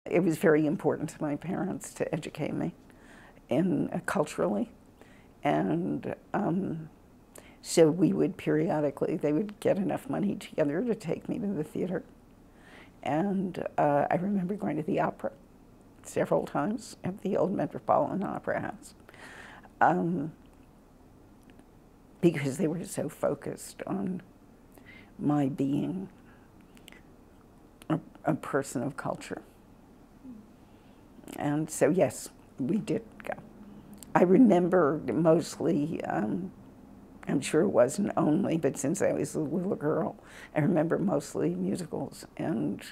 It was very important to my parents to educate me culturally, and so we would periodically, they would get enough money together to take me to the theater. And I remember going to the opera several times at the old Metropolitan Opera House, because they were so focused on my being a person of culture. And so, yes, we did go. I remember mostly, I'm sure it wasn't only, but since I was a little girl, I remember mostly musicals and,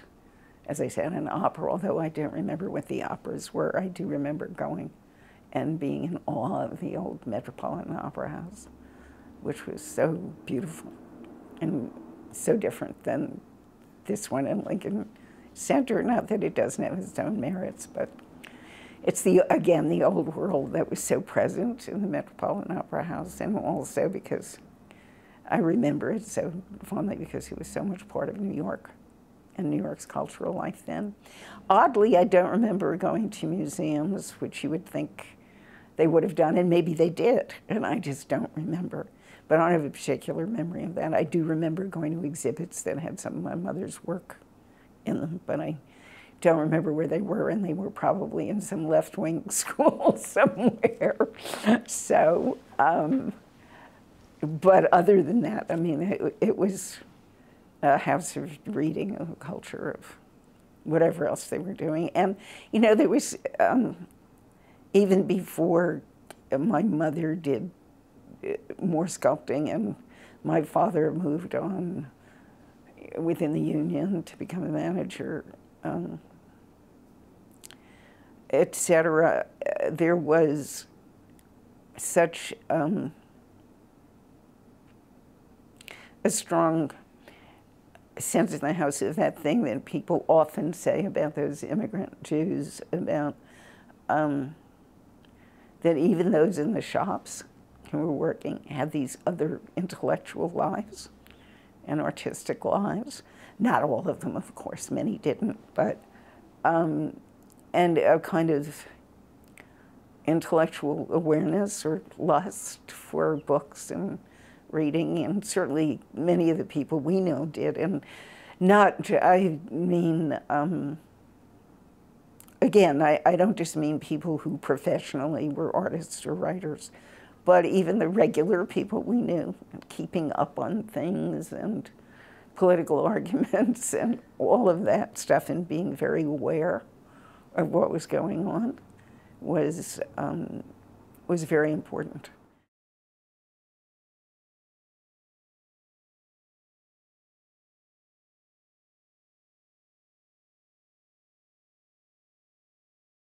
as I said, an opera, although I don't remember what the operas were. I do remember going and being in awe of the old Metropolitan Opera House, which was so beautiful and so different than this one in Lincoln Center. Not that it doesn't have its own merits, but it's again, the old world that was so present in the Metropolitan Opera House, and also because I remember it so fondly because it was so much part of New York and New York's cultural life then. Oddly, I don't remember going to museums, which you would think they would have done, and maybe they did, and I just don't remember. But I don't have a particular memory of that. I do remember going to exhibits that had some of my mother's work in them, but I don't remember where they were, and they were probably in some left-wing school somewhere. So, but other than that, I mean, it was a house of reading, a culture of whatever else they were doing. And, you know, there was, even before my mother did more sculpting and my father moved on within the union to become a manager, etc., there was such a strong sense in the house of that thing that people often say about those immigrant Jews, about that even those in the shops who were working had these other intellectual lives and artistic lives. Not all of them, of course, many didn't, but and a kind of intellectual awareness or lust for books and reading, and certainly many of the people we know did. And not, I mean, again, I don't just mean people who professionally were artists or writers, but even the regular people we knew, keeping up on things and political arguments and all of that stuff, and being very aware of what was going on was very important.